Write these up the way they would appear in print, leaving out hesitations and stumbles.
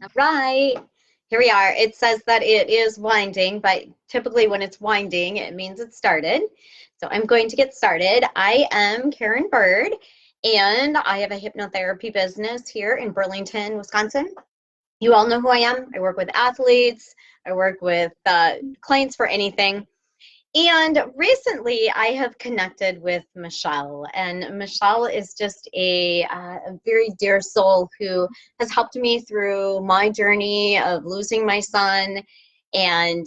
All right, here we are. It says that it is winding, but typically when it's winding, it means it started. So I'm going to get started. I am Karen Bird, and I have a hypnotherapy business here in Burlington, Wisconsin. You all know who I am. I work with athletes. I work with clients for anything. And recently, I have connected with Michele, and Michele is just a very dear soul who has helped me through my journey of losing my son. And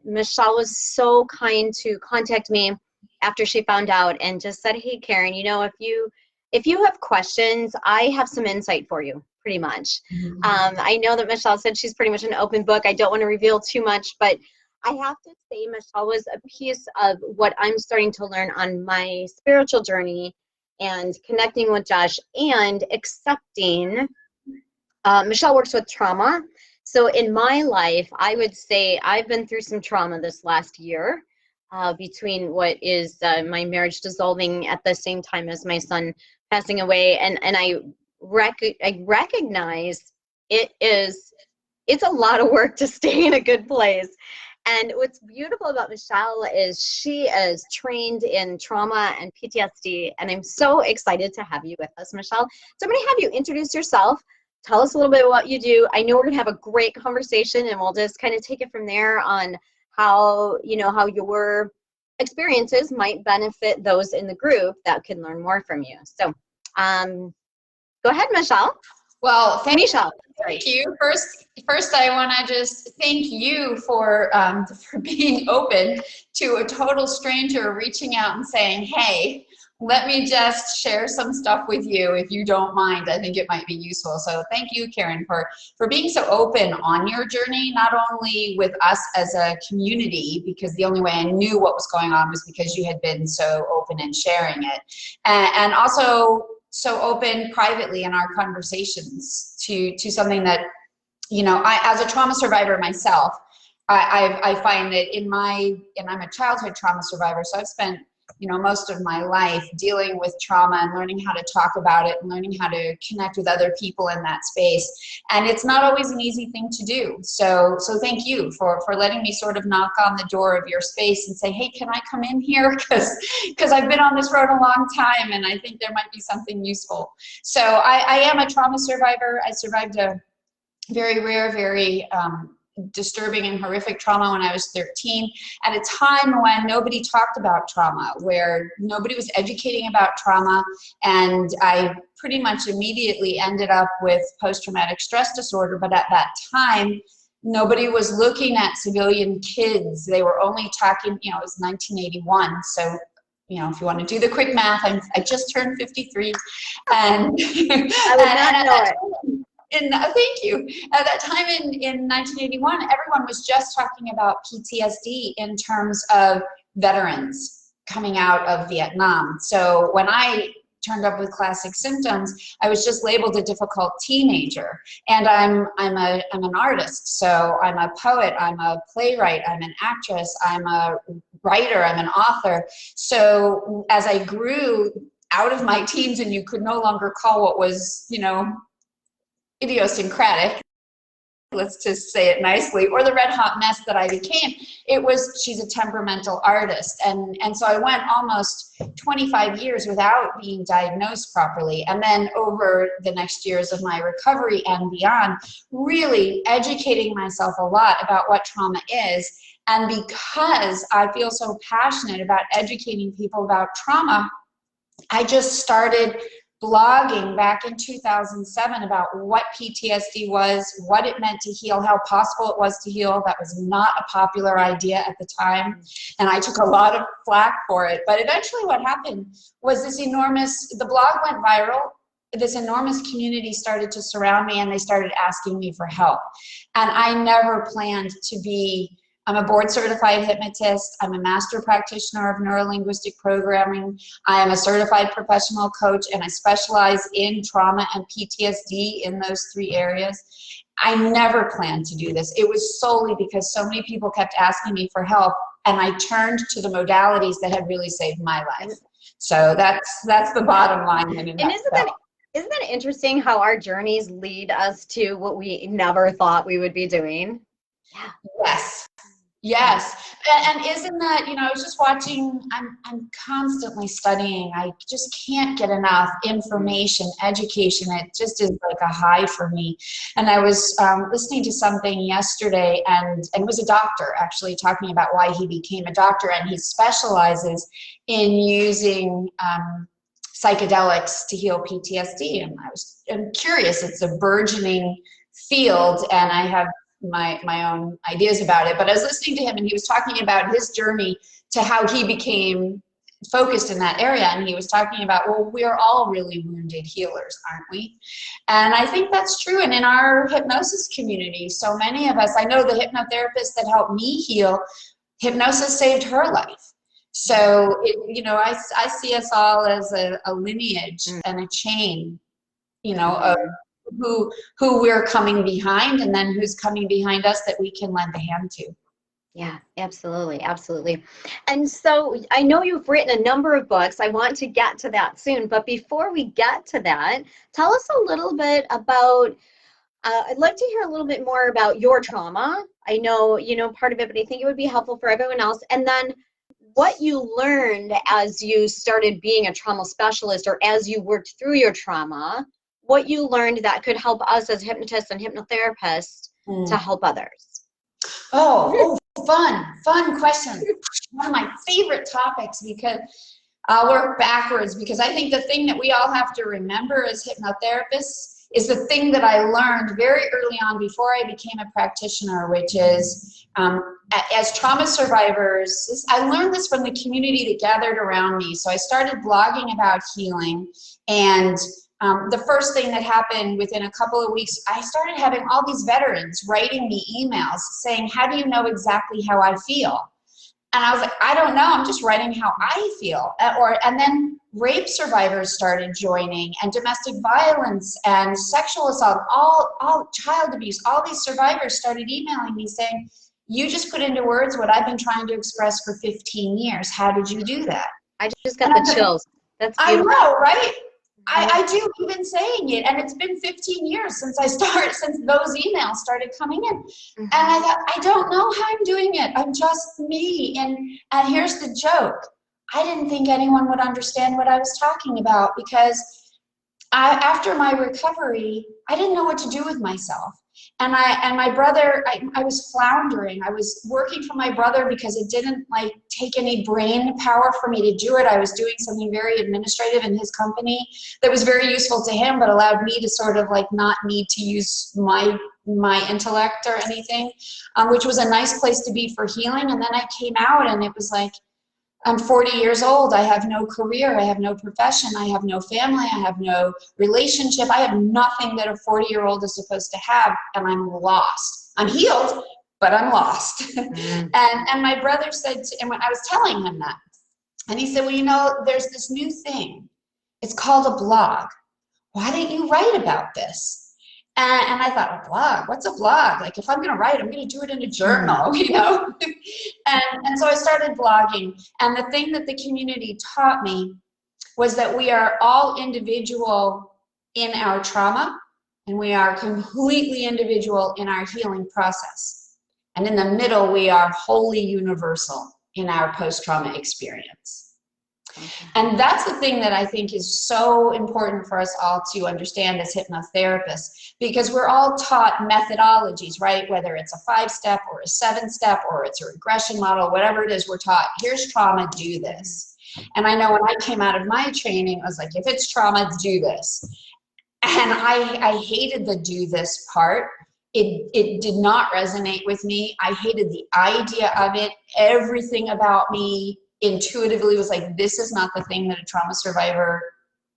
Michele was so kind to contact me after she found out and just said, "Hey, Karen, if you have questions, I have some insight for you." Pretty much. I know that Michele said she's pretty much an open book. I don't want to reveal too much, but I have to say, Michele was a piece of what I'm starting to learn on my spiritual journey and connecting with Josh and accepting. Michele works with trauma. So in my life, I would say I've been through some trauma this last year between what is my marriage dissolving at the same time as my son passing away. And I recognize it's a lot of work to stay in a good place. And what's beautiful about Michele is she is trained in trauma and PTSD, and I'm so excited to have you with us, Michele. So I'm going to have you introduce yourself. Tell us a little bit about what you do. I know we're going to have a great conversation, and we'll just kind of take it from there on how your experiences might benefit those in the group that can learn more from you. So go ahead, Michele. Well, thank Michele. you. First, I want to just thank you for being open to a total stranger reaching out and saying, "Hey, let me just share some stuff with you if you don't mind. I think it might be useful." So thank you, Karen, for being so open on your journey, not only with us as a community, because the only way I knew what was going on was because you had been so open in sharing it, and also so open privately in our conversations to something that, I, as a trauma survivor myself, I find that and I'm a childhood trauma survivor, so I've spent, most of my life dealing with trauma and learning how to talk about it and learning how to connect with other people in that space. And it's not always an easy thing to do. So thank you for letting me sort of knock on the door of your space and say, "Hey, can I come in here? Because I've been on this road a long time and I think there might be something useful." So I am a trauma survivor. I survived a very rare, very disturbing and horrific trauma when I was 13, at a time when nobody talked about trauma, where nobody was educating about trauma, and I pretty much immediately ended up with post-traumatic stress disorder. But at that time, nobody was looking at civilian kids. They were only talking, it was 1981, so if you want to do the quick math, I just turned 53, and I would not know it. Thank you. At that time in 1981, everyone was just talking about PTSD in terms of veterans coming out of Vietnam. So when I turned up with classic symptoms, I was just labeled a difficult teenager. And I'm an artist, so I'm a poet, I'm a playwright, I'm an actress, I'm a writer, I'm an author. So as I grew out of my teens, and you could no longer call what was, idiosyncratic, let's just say it nicely, or the red hot mess that I became, she's a temperamental artist. And so I went almost 25 years without being diagnosed properly. And then over the next years of my recovery and beyond, really educating myself a lot about what trauma is. And because I feel so passionate about educating people about trauma, I just started blogging back in 2007 about what PTSD was, what it meant to heal, how possible it was to heal. That was not a popular idea at the time, and I took a lot of flack for it. But eventually what happened was the blog went viral, this enormous community started to surround me, and they started asking me for help. And I never planned to be I'm a board certified hypnotist. I'm a master practitioner of neuro-linguistic programming. I am a certified professional coach, and I specialize in trauma and PTSD in those three areas. I never planned to do this. It was solely because so many people kept asking me for help, and I turned to the modalities that had really saved my life. So that's the bottom line in a nutshell. Isn't it interesting how our journeys lead us to what we never thought we would be doing? Yeah. Yes. Yeah. Yes. And isn't that, you know, I was just watching, I'm constantly studying. I just can't get enough information, education. It just is like a high for me. And I was listening to something yesterday, and it was a doctor actually talking about why he became a doctor, and he specializes in using psychedelics to heal PTSD. And I'm curious, it's a burgeoning field, and I have my own ideas about it, but I was listening to him, and he was talking about his journey to how he became focused in that area. And he was talking about, well, we're all really wounded healers, aren't we? And I think that's true. And in our hypnosis community, so many of us, I know the hypnotherapist that helped me heal, hypnosis saved her life. So you know, I see us all as a lineage and a chain, you know, of who we're coming behind, and then who's coming behind us that we can lend a hand to. Yeah, absolutely, absolutely. And so I know you've written a number of books. I want to get to that soon, but before we get to that, tell us a little bit about, I'd like to hear a little bit more about your trauma. I know, you know, part of it, but I think it would be helpful for everyone else. And then what you learned as you started being a trauma specialist, or as you worked through your trauma, what you learned that could help us as hypnotists and hypnotherapists to help others. Fun question. One of my favorite topics, because I'll work backwards, because I think the thing that we all have to remember as hypnotherapists is the thing that I learned very early on before I became a practitioner, which is as trauma survivors, I learned this from the community that gathered around me. So I started blogging about healing, and the first thing that happened within a couple of weeks, I started having all these veterans writing me emails saying, how do you know exactly how I feel? And I was like, I don't know, I'm just writing how I feel. And then rape survivors started joining, and domestic violence and sexual assault, all child abuse, all these survivors started emailing me saying, you just put into words what I've been trying to express for 15 years. How did you do that? I just got the chills. That's beautiful. I know, right? I do, even saying it, and it's been 15 years since those emails started coming in. And I thought, I don't know how I'm doing it. I'm just me. And here's the joke. I didn't think anyone would understand what I was talking about, because after my recovery, I didn't know what to do with myself. And my brother, I was floundering. I was working for my brother because it didn't like take any brain power for me to do it. I was doing something very administrative in his company that was very useful to him, but allowed me to sort of like not need to use my intellect or anything, which was a nice place to be for healing. And then I came out, and it was like, I'm 40 years old. I have no career. I have no profession. I have no family. I have no relationship. I have nothing that a 40-year-old is supposed to have, and I'm lost. I'm healed, but I'm lost. And my brother said, and when I was telling him that, and he said, well, you know, there's this new thing. It's called a blog. Why don't you write about this? And I thought, a blog? What's a blog? Like, if I'm going to write, I'm going to do it in a journal, you know? and so I started blogging. And the thing that the community taught me was that we are all individual in our trauma, and we are completely individual in our healing process. And in the middle, we are wholly universal in our post-trauma experience. And that's the thing that I think is so important for us all to understand as hypnotherapists, because we're all taught methodologies, right? Whether it's a 5-step or a 7-step, or it's a regression model, whatever it is, we're taught, here's trauma, do this. And I know when I came out of my training, I was like, if it's trauma, do this. And I hated the do this part. It did not resonate with me. I hated the idea of it. Everything about me intuitively was like, this is not the thing that a trauma survivor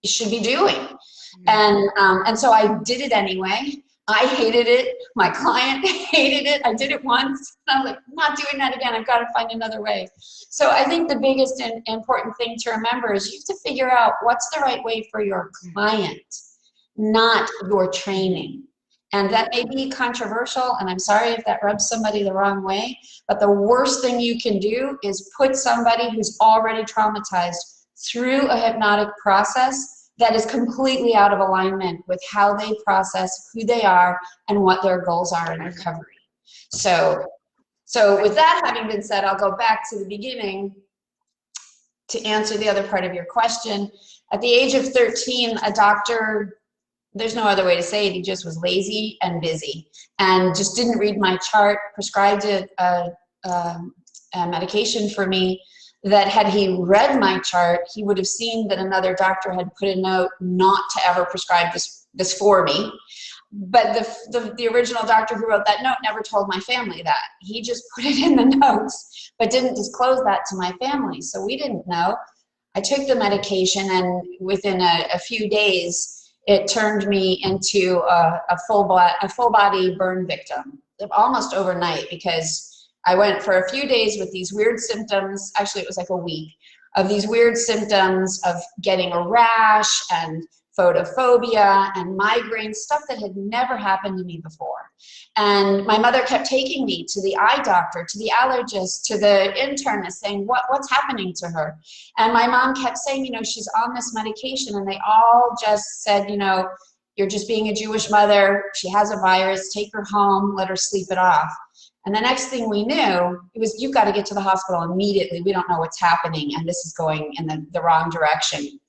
should be doing. And so I did it anyway. I hated it. My client hated it. I did it once. And I was like, I'm not doing that again. I've got to find another way. So I think the biggest and important thing to remember is you have to figure out what's the right way for your client, not your training. And that may be controversial, and I'm sorry if that rubs somebody the wrong way, but the worst thing you can do is put somebody who's already traumatized through a hypnotic process that is completely out of alignment with how they process who they are and what their goals are in recovery. So with that having been said, I'll go back to the beginning to answer the other part of your question. At the age of 13, a doctor, there's no other way to say it, he just was lazy and busy and just didn't read my chart, prescribed a medication for me that had he read my chart, he would have seen that another doctor had put a note not to ever prescribe this for me. But the original doctor who wrote that note never told my family that. He just put it in the notes, but didn't disclose that to my family. So we didn't know. I took the medication, and within a few days, it turned me into a full body burn victim, almost overnight, because I went for a few days with these weird symptoms. Actually, it was like a week of these weird symptoms of getting a rash and photophobia and migraine, stuff that had never happened to me before. And my mother kept taking me to the eye doctor, to the allergist, to the internist, saying, what's happening to her? And my mom kept saying, you know, she's on this medication. And they all just said, you know, you're just being a Jewish mother. She has a virus. Take her home. Let her sleep it off. And the next thing we knew, it was, you've got to get to the hospital immediately. We don't know what's happening, and this is going in the wrong direction.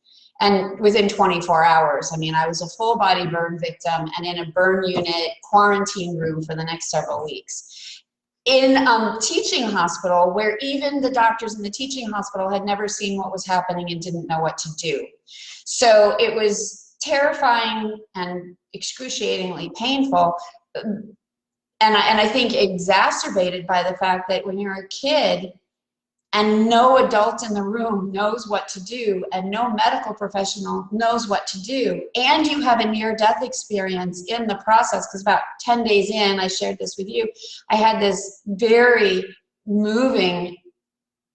And within 24 hours, I mean, I was a full body burn victim and in a burn unit quarantine room for the next several weeks. In teaching hospital, where even the doctors in the teaching hospital had never seen what was happening and didn't know what to do. So it was terrifying and excruciatingly painful. And I think exacerbated by the fact that when you're a kid and no adult in the room knows what to do and no medical professional knows what to do, and you have a near-death experience in the process, because about 10 days in, I shared this with you, I had this very moving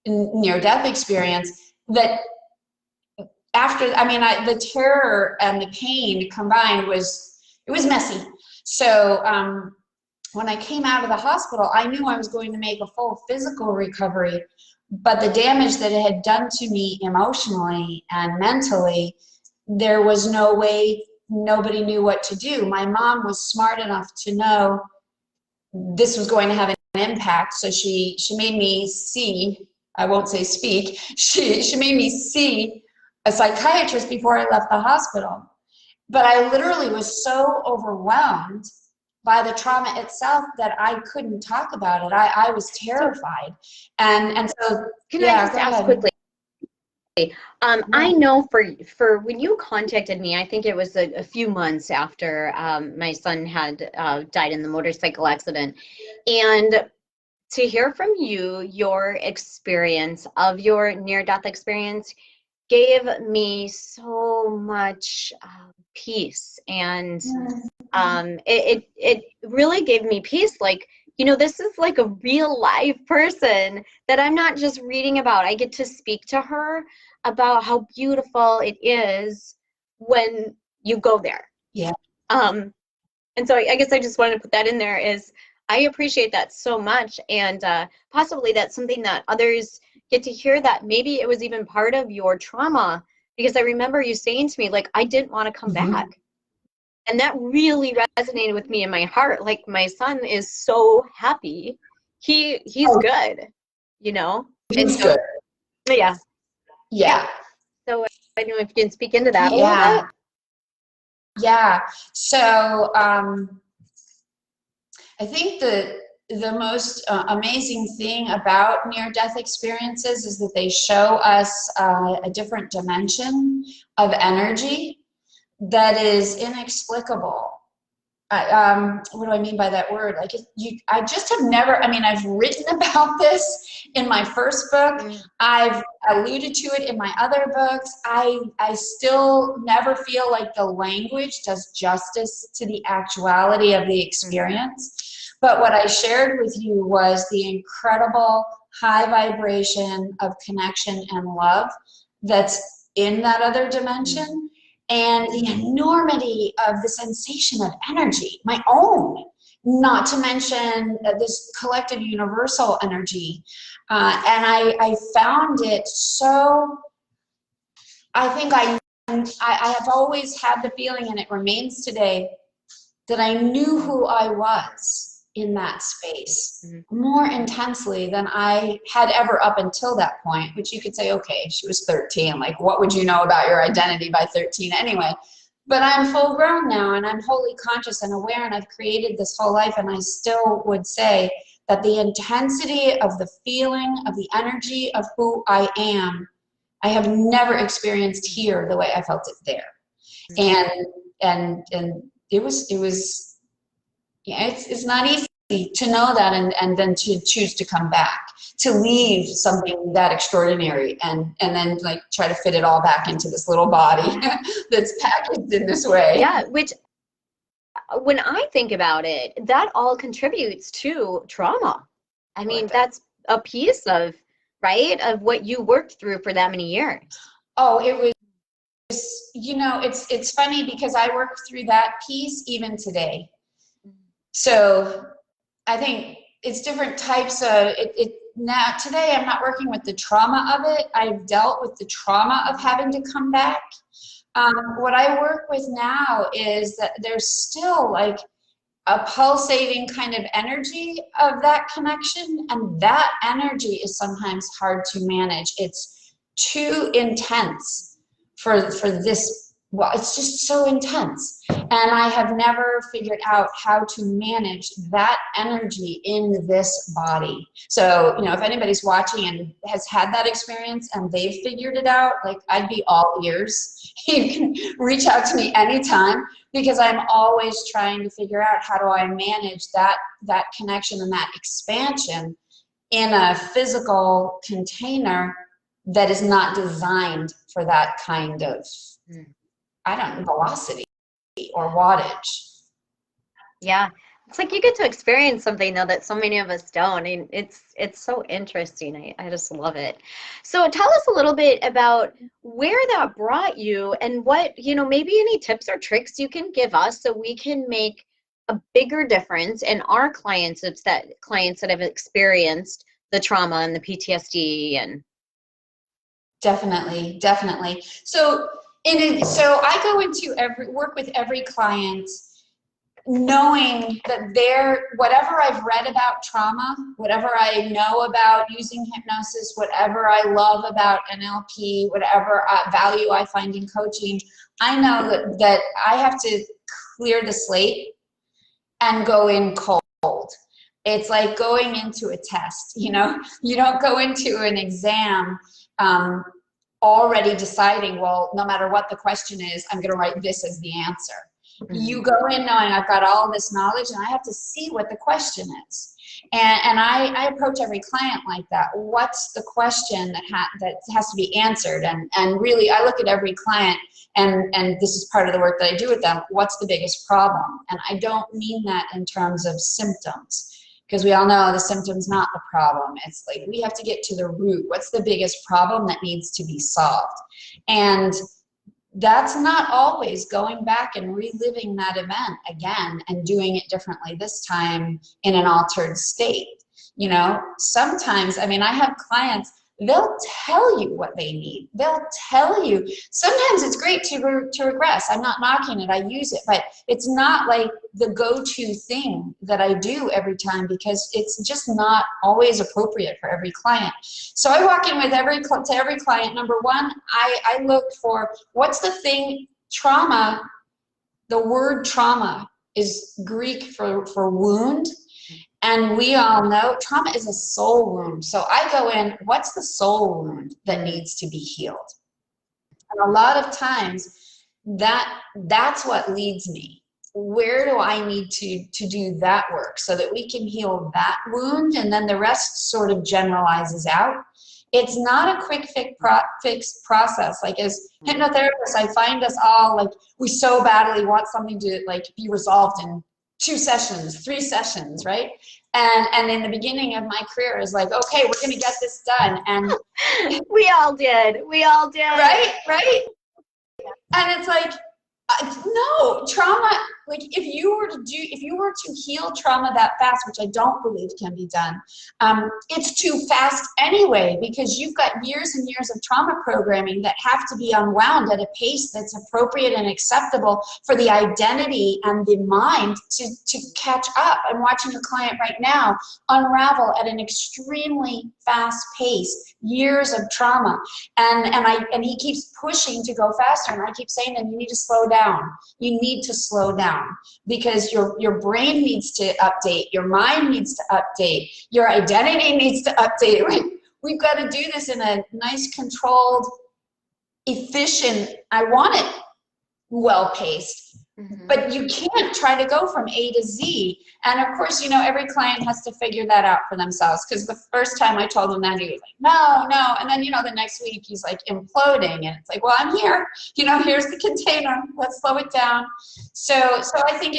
near-death experience that after, I mean, the terror and the pain combined it was messy. So when I came out of the hospital, I knew I was going to make a full physical recovery, but the damage that it had done to me emotionally and mentally, there was no way, nobody knew what to do. My mom was smart enough to know this was going to have an impact, so she made me see, I won't say speak, she made me see a psychiatrist before I left the hospital. But I literally was so overwhelmed by the trauma itself that I couldn't talk about it. I was terrified. And so, can yeah, I just ask quickly? I know for when you contacted me, I think it was a few months after my son had died in the motorcycle accident. And to hear from you, your experience of your near-death experience gave me so much peace. And it really gave me peace. Like, you know, this is like a real live person that I'm not just reading about. I get to speak to her about how beautiful it is when you go there. Yeah. And so I guess I just wanted to put that in there. Is I appreciate that so much, and possibly that's something that others get to hear, that maybe it was even part of your trauma, because I remember you saying to me, like, I didn't want to come back. And that really resonated with me in my heart. Like, my son is so happy. He's good, you know? He's good. Yeah. Yeah. So I don't know if you can speak into that a little bit. Yeah. So I think the most amazing thing about near-death experiences is that they show us a different dimension of energy that is inexplicable. What do I mean by that word? Like, I just have never, I mean, I've written about this in my first book. I've alluded to it in my other books. I still never feel like the language does justice to the actuality of the experience. But what I shared with you was the incredible high vibration of connection and love that's in that other dimension. And the enormity of the sensation of energy, my own, not to mention this collective universal energy. And I found it so, I think I I have always had the feeling, and it remains today, that I knew who I was in that space more intensely than I had ever up until that point, which you could say, okay, she was 13. Like, what would you know about your identity by 13 anyway? But I'm full grown now, and I'm wholly conscious and aware, and I've created this whole life, and I still would say that the intensity of the feeling, of the energy of who I am, I have never experienced here the way I felt it there. And it was yeah, it's not easy to know that, and then to choose to come back, to leave something that extraordinary and then like try to fit it all back into this little body that's packaged in this way. Yeah, which when I think about it, that all contributes to trauma. I mean, that's a piece of, right, of what you worked through for that many years. Oh, it was, you know, it's funny because I work through that piece even today. So I think it's different types of now today I'm not working with the trauma of it. I've dealt with the trauma of having to come back. What I work with now is that there's still like a pulsating kind of energy of that connection, and that energy is sometimes hard to manage. It's too intense for this. Well, it's just so intense, and I have never figured out how to manage that energy in this body. So, you know, if anybody's watching and has had that experience and they've figured it out, like, I'd be all ears. You can reach out to me anytime, because I'm always trying to figure out how do I manage that connection and that expansion in a physical container that is not designed for that kind of, I don't know, velocity or wattage. Yeah, it's like you get to experience something though that so many of us don't, and it's so interesting. I just love it. So tell us a little bit about where that brought you, and what, you know, maybe any tips or tricks you can give us so we can make a bigger difference in our clients that have experienced the trauma and the PTSD. And Definitely. So I go into work with every client knowing that whatever I've read about trauma, whatever I know about using hypnosis, whatever I love about NLP, whatever value I find in coaching, I know that I have to clear the slate and go in cold. It's like going into a test, you know? You don't go into an exam already deciding, well, no matter what the question is, I'm going to write this as the answer. You go in knowing I've got all this knowledge, and I have to see what the question is. And I approach every client like that. What's the question that has to be answered? And really, I look at every client, and this is part of the work that I do with them. What's the biggest problem? And I don't mean that in terms of symptoms, because we all know the symptom's not the problem. It's like we have to get to the root. What's the biggest problem that needs to be solved? And that's not always going back and reliving that event again and doing it differently, this time in an altered state. You know, sometimes, I mean, I have clients, they'll tell you what they need. They'll tell you. Sometimes it's great to regress. I'm not knocking it. I use it, but it's not like the go-to thing that I do every time, because it's just not always appropriate for every client. So I walk in with every client. Number one, I look for what's the thing. Trauma, the word trauma is Greek for wound. And we all know trauma is a soul wound. So I go in, what's the soul wound that needs to be healed? And a lot of times that's what leads me. Where do I need to do that work so that we can heal that wound, and then the rest sort of generalizes out? It's not a quick fix process. Like, as hypnotherapists, I find us all like, we so badly want something to like be resolved in 2 sessions, 3 sessions, right? And in the beginning of my career, is like, okay, we're gonna get this done. And we all did. Right? And it's like, no, trauma, like if you were to heal trauma that fast, which I don't believe can be done, it's too fast anyway, because you've got years and years of trauma programming that have to be unwound at a pace that's appropriate and acceptable for the identity and the mind to catch up. I'm watching a client right now unravel at an extremely fast pace, years of trauma, and he keeps pushing to go faster, and I keep saying to him, you need to slow down. You need to slow down, because your brain needs to update, your mind needs to update, your identity needs to update. We've got to do this in a nice, controlled, efficient, I want it well-paced. But you can't try to go from A to Z. And of course, you know, every client has to figure that out for themselves, because the first time I told him that, he was like, no, no. And then, you know, the next week he's like imploding, and it's like, well, I'm here, you know, here's the container, let's slow it down. So I think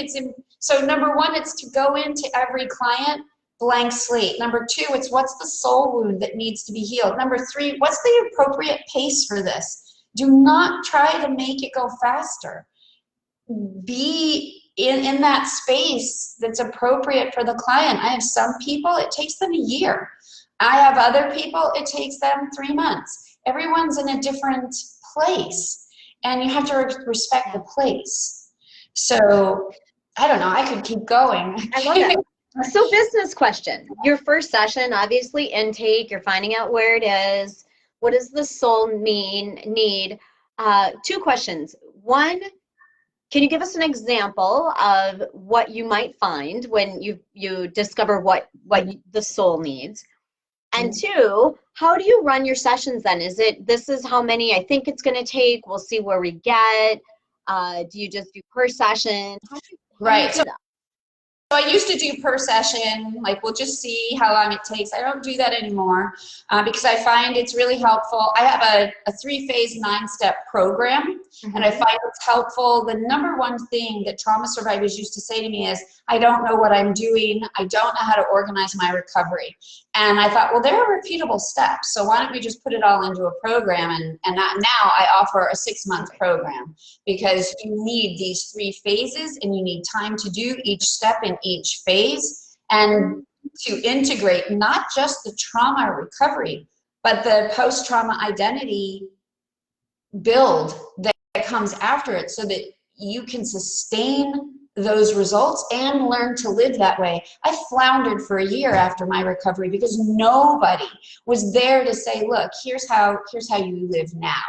so number one, it's to go into every client blank slate. Number two, it's what's the soul wound that needs to be healed. Number three, what's the appropriate pace for this? Do not try to make it go faster. Be in that space that's appropriate for the client. I have some people, it takes them a year. I have other people, it takes them 3 months. Everyone's in a different place, and you have to respect the place. So, I don't know, I could keep going. I love that. So, business question. Your first session, obviously intake, you're finding out where it is. What does the soul need? 2 questions. One, can you give us an example of what you might find when you discover what the soul needs? And 2, how do you run your sessions then? Is it, this is how many I think it's going to take, we'll see where we get? Do you just do per session? Right. So I used to do per session, like we'll just see how long it takes. I don't do that anymore because I find it's really helpful. I have a 3-phase, 9-step program, and I find it's helpful. The number one thing that trauma survivors used to say to me is, I don't know what I'm doing. I don't know how to organize my recovery. And I thought, well, there are repeatable steps. So why don't we just put it all into a program? And now I offer a 6-month program, because you need these 3 phases, and you need time to do each step in each phase, and to integrate not just the trauma recovery, but the post-trauma identity build that comes after it, so that you can sustain those results and learn to live that way. I floundered for a year after my recovery because nobody was there to say, look, here's how you live now.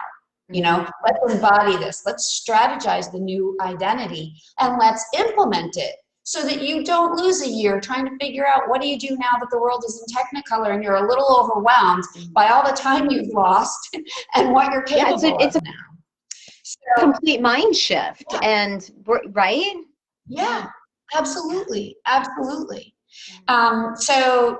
You know, let's embody this. Let's strategize the new identity, and let's implement it, so that you don't lose a year trying to figure out what do you do now that the world is in Technicolor and you're a little overwhelmed by all the time you've lost and what you're capable of now. So, complete mind shift, and right? Yeah, absolutely, absolutely. So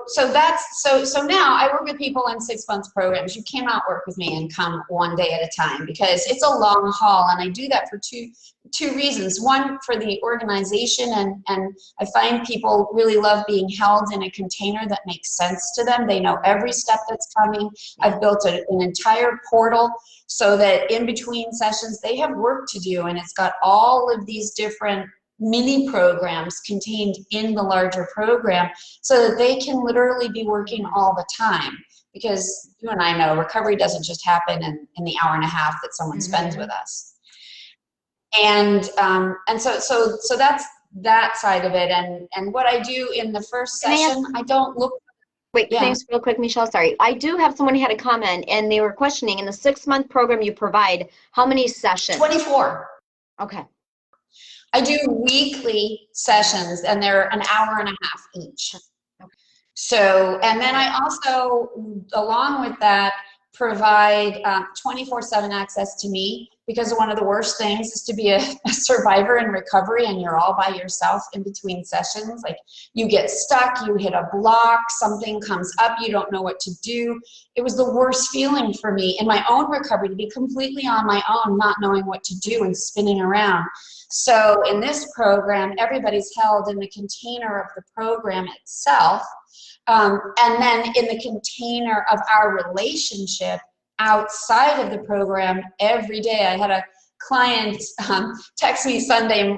now I work with people in 6-month programs. You cannot work with me and come one day at a time, because it's a long haul, and I do that for two reasons. One, for the organization, and I find people really love being held in a container that makes sense to them. They know every step that's coming. I've built an entire portal so that in between sessions they have work to do, and it's got all of these different mini programs contained in the larger program, so that they can literally be working all the time. Because you and I know recovery doesn't just happen in the hour and a half that someone spends with us. And so that's that side of it. And what I do in the first session, I don't look. Wait, can I ask real quick, Michelle? Sorry. I do have someone who had a comment, and they were questioning, in the 6-month program you provide, how many sessions? 24. Okay. I do weekly sessions, and they're an hour and a half each. So, and then I also, along with that, provide 24/7 access to me, because one of the worst things is to be a survivor in recovery and you're all by yourself in between sessions. Like, you get stuck, you hit a block, something comes up, you don't know what to do. It was the worst feeling for me in my own recovery, to be completely on my own, not knowing what to do and spinning around. So in this program, everybody's held in the container of the program itself. And then in the container of our relationship outside of the program. Every day I had a client texted me Sunday,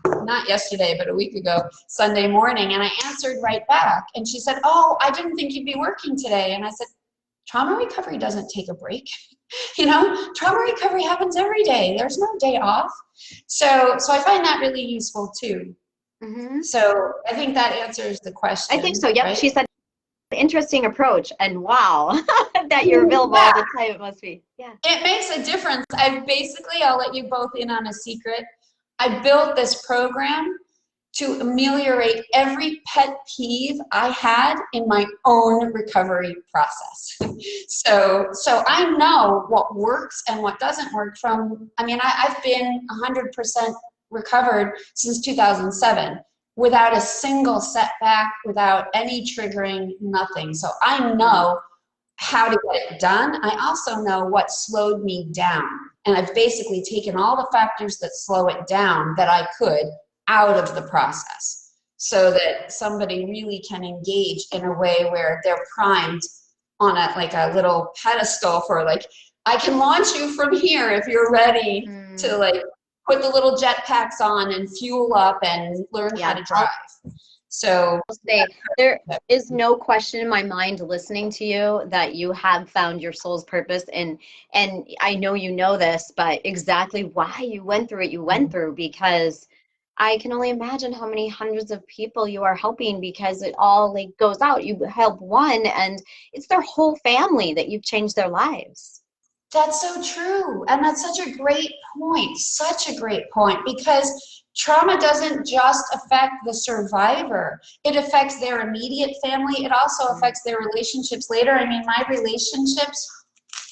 not yesterday, but a week ago, Sunday morning, and I answered right back. And she said, oh, I didn't think you'd be working today. And I said, trauma recovery doesn't take a break. Trauma recovery happens every day. There's no day off. So I find that really useful too. Mm-hmm. So I think that answers the question. I think so. Yep. Right? She said, interesting approach, and wow, that you're available all the time. It must be. Yeah. It makes a difference. I'll let you both in on a secret. I built this program to ameliorate every pet peeve I had in my own recovery process. So I know what works and what doesn't work I've been 100% recovered since 2007 without a single setback, without any triggering, nothing. So I know how to get it done. I also know what slowed me down. And I've basically taken all the factors that slow it down that I could out of the process so that somebody really can engage in a way where they're primed on a little pedestal for I can launch you from here if you're ready to put the little jetpacks on and fuel up and learn how to drive. So there is no question in my mind listening to you that you have found your soul's purpose, and I know you know this, but exactly why you went through what you went through, because I can only imagine how many hundreds of people you are helping, because it all goes out. You help one and it's their whole family that you've changed their lives. That's so true. And that's such a great point, because trauma doesn't just affect the survivor. It affects their immediate family. It also affects their relationships later. My relationships,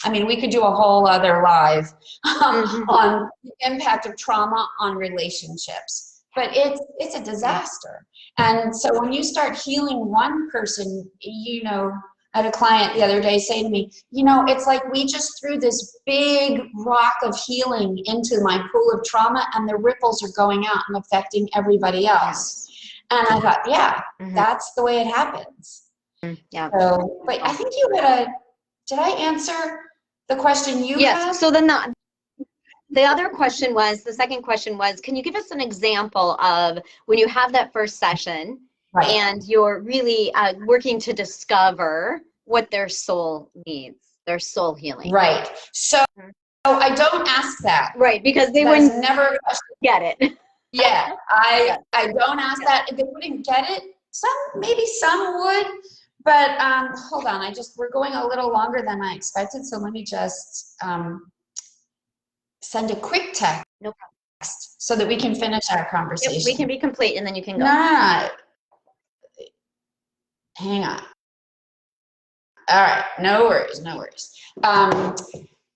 we could do a whole other live on the impact of trauma on relationships, but it's a disaster. And so when you start healing one person, I had a client the other day say to me, it's like we just threw this big rock of healing into my pool of trauma, and the ripples are going out and affecting everybody else. And I thought, that's the way it happens. Yeah. So, but I think you had did I answer the question you had? Yes. So then the other question was, the second question was, can you give us an example of when you have that first session and you're really working to discover what their soul needs, their soul healing? Right. So I don't ask that. Right, because they wouldn't never get it. Yeah, I don't ask that. If they wouldn't get it, maybe some would. But hold on, we're going a little longer than I expected, so let me just send a quick text. No problem. So that we can finish our conversation. Yep, we can be complete, and then you can go. No. Hang on. All right, no worries.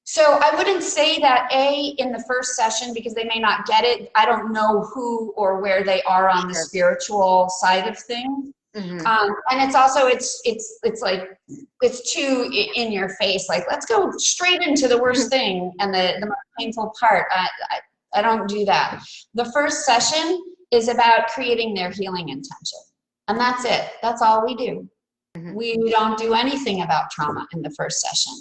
So I wouldn't say that in the first session, because they may not get it. I don't know who or where they are on the spiritual side of things. And it's also, it's too in your face. Let's go straight into the worst thing and the most painful part. I don't do that. The first session is about creating their healing intention. And that's it. That's all we do. We don't do anything about trauma in the first session.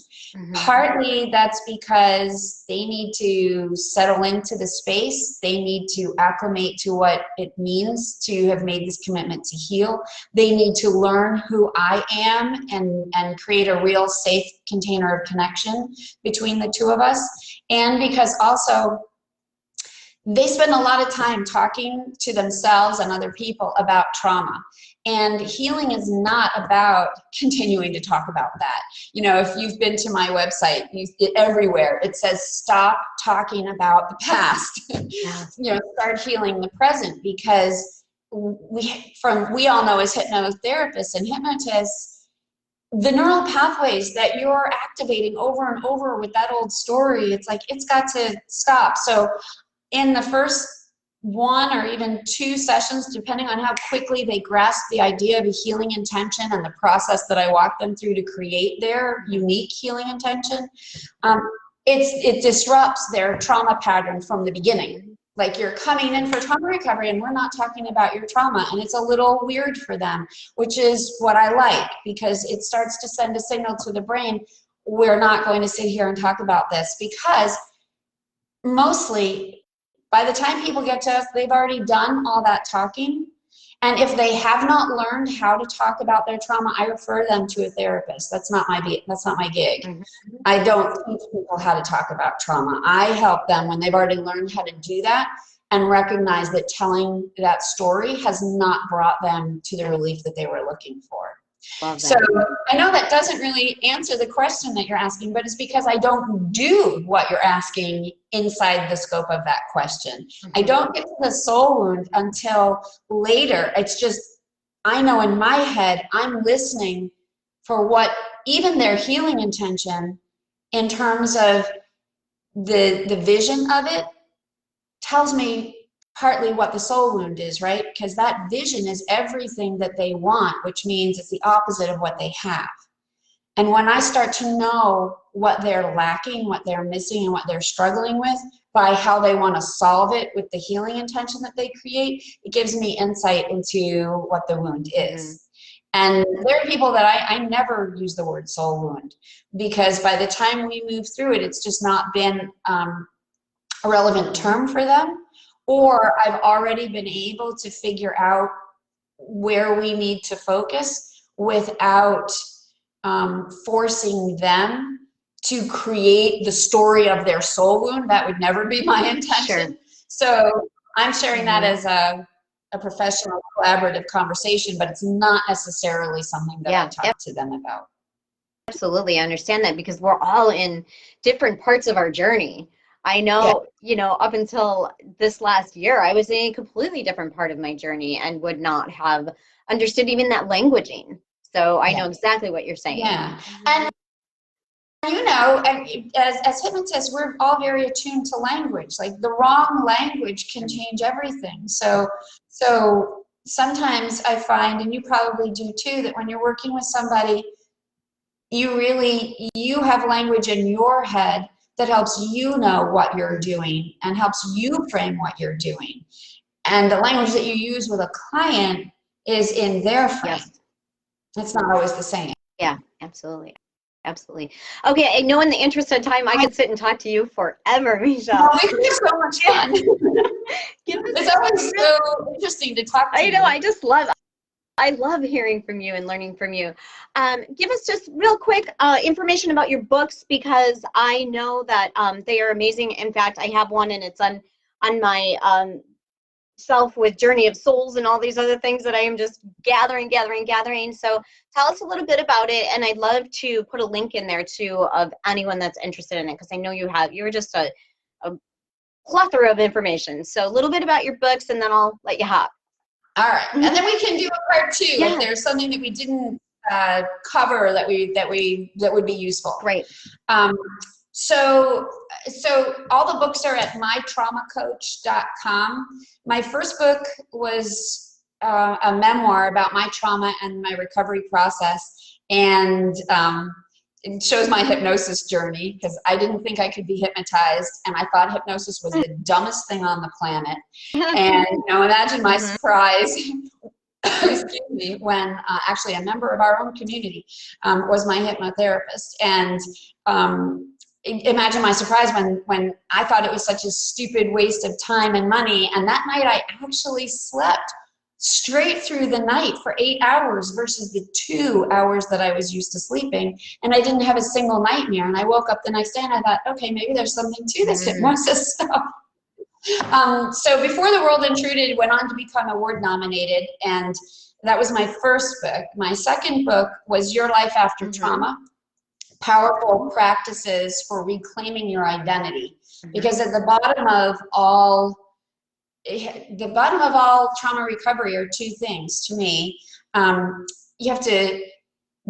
Partly that's because they need to settle into the space. They need to acclimate to what it means to have made this commitment to heal. They need to learn who I am and create a real safe container of connection between the two of us. And because also they spend a lot of time talking to themselves and other people about trauma. And healing is not about continuing to talk about that. If you've been to my website, everywhere it says stop talking about the past. Start healing the present, because we all know as hypnotherapists and hypnotists, the neural pathways that you're activating over and over with that old story, it's got to stop. So in the first one or even two sessions, depending on how quickly they grasp the idea of a healing intention and the process that I walk them through to create their unique healing intention, it disrupts their trauma pattern from the beginning. You're coming in for trauma recovery and we're not talking about your trauma, and it's a little weird for them, which is what I like, because it starts to send a signal to the brain, we're not going to sit here and talk about this, because mostly by the time people get to us, they've already done all that talking. And if they have not learned how to talk about their trauma, I refer them to a therapist. That's not my gig. Mhm. I don't teach people how to talk about trauma. I help them when they've already learned how to do that and recognize that telling that story has not brought them to the relief that they were looking for. Love So that. I know that doesn't really answer the question that you're asking, but it's because I don't do what you're asking inside the scope of that question. I don't get to the soul wound until later. It's just, I know in my head, I'm listening for what even their healing intention in terms of the vision of it tells me partly what the soul wound is, right? Because that vision is everything that they want, which means it's the opposite of what they have. And when I start to know what they're lacking, what they're missing, and what they're struggling with by how they want to solve it with the healing intention that they create, it gives me insight into what the wound is. And there are people that I never use the word soul wound, because by the time we move through it, it's just not been a relevant term for them, or I've already been able to figure out where we need to focus without forcing them to create the story of their soul wound. That would never be my intention. Sure. So I'm sharing that as a professional collaborative conversation, but it's not necessarily something that I talk to them about. Absolutely, I understand that, because we're all in different parts of our journey. I know, you know, up until this last year, I was in a completely different part of my journey and would not have understood even that languaging. So I know exactly what you're saying. Yeah. And you know, as hypnotists, we're all very attuned to language. Like the wrong language can change everything. So sometimes I find, and you probably do too, that when you're working with somebody, you have language in your head that helps you know what you're doing and helps you frame what you're doing. And the language that you use with a client is in their frame. It's not always the same. Yeah, absolutely. Absolutely. Okay, I know in the interest of time, I could sit and talk to you forever, Michele. No, we have so much fun. It's always so interesting to talk to you. I know, I love hearing from you and learning from you. Give us just real quick information about your books, because I know that they are amazing. In fact, I have one, and it's on my self with Journey of Souls and all these other things that I am just gathering. So tell us a little bit about it, and I'd love to put a link in there too of anyone that's interested in it, because I know you're just a plethora of information. So a little bit about your books, and then I'll let you hop. All right, and then we can do a part two if there's something that we didn't cover that would be useful. Great. So all the books are at mytraumacoach.com. My first book was a memoir about my trauma and my recovery process, and it shows my hypnosis journey, because I didn't think I could be hypnotized, and I thought hypnosis was the dumbest thing on the planet. And you know, imagine my surprise excuse me, when actually a member of our own community was my hypnotherapist. And imagine my surprise when I thought it was such a stupid waste of time and money. And that night I actually slept straight through the night for 8 hours versus the 2 hours that I was used to sleeping. And I didn't have a single nightmare. And I woke up the next day and I thought, okay, maybe there's something to this hypnosis stuff. So Before the World Intruded went on to become award nominated, and that was my first book. My second book was Your Life After Trauma, Powerful Practices for Reclaiming Your Identity. Because at the bottom of all trauma recovery are two things to me. You have to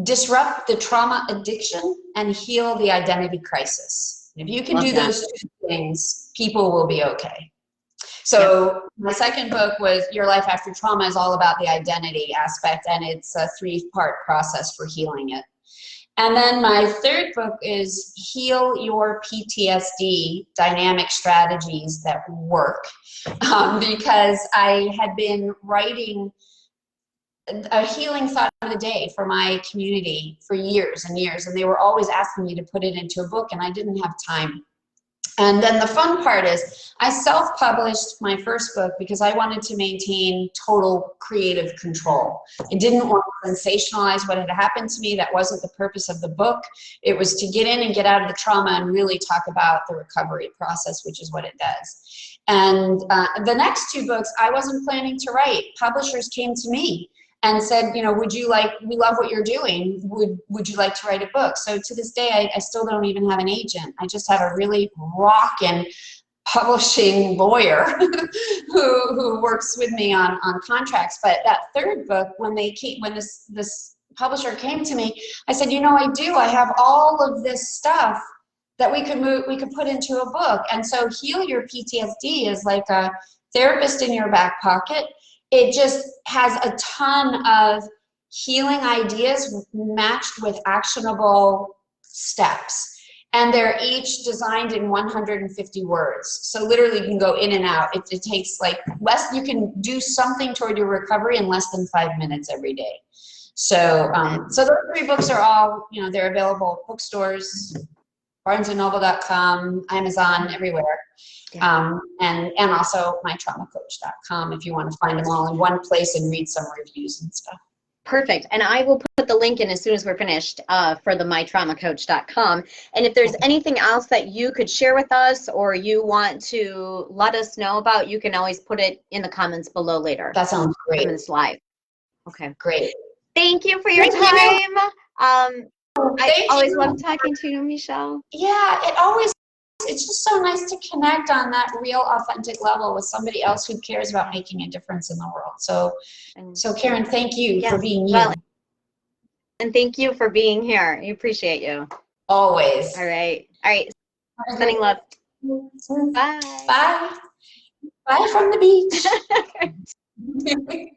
disrupt the trauma addiction and heal the identity crisis. If you can do those two things, people will be okay. So my second book was Your Life After Trauma is all about the identity aspect, and it's a 3-part process for healing it. And then my third book is Heal Your PTSD, Dynamic Strategies That Work, because I had been writing a healing thought of the day for my community for years and years, and they were always asking me to put it into a book, and I didn't have time. And then the fun part is I self-published my first book because I wanted to maintain total creative control. I didn't want to sensationalize what had happened to me. That wasn't the purpose of the book. It was to get in and get out of the trauma and really talk about the recovery process, which is what it does. And the next two books I wasn't planning to write. Publishers came to me and said, you know, we love what you're doing. Would you like to write a book? So to this day, I still don't even have an agent. I just have a really rockin' publishing lawyer who works with me on contracts. But that third book, when this publisher came to me, I said, you know, I have all of this stuff that we could put into a book. And so Heal Your PTSD is like a therapist in your back pocket. It just has a ton of healing ideas matched with actionable steps. And they're each designed in 150 words. So literally you can go in and out. It takes like you can do something toward your recovery in less than 5 minutes every day. So, so those three books are all, you know, they're available at bookstores, barnesandnoble.com, Amazon, everywhere. Yeah. And also mytraumacoach.com if you want to find them all in one place and read some reviews and stuff. Perfect. And I will put the link in as soon as we're finished for the mytraumacoach.com. And if there's anything else that you could share with us or you want to let us know about, you can always put it in the comments below later. That sounds great. When it's live. Okay. Great. Thank you for your time. I always love talking to you, Michele. Yeah, it's just so nice to connect on that real authentic level with somebody else who cares about making a difference in the world. So Karen, thank you for being you. Well, and thank you for being here. I appreciate you. Always. All right. Sending love. Bye. Bye. Bye from the beach.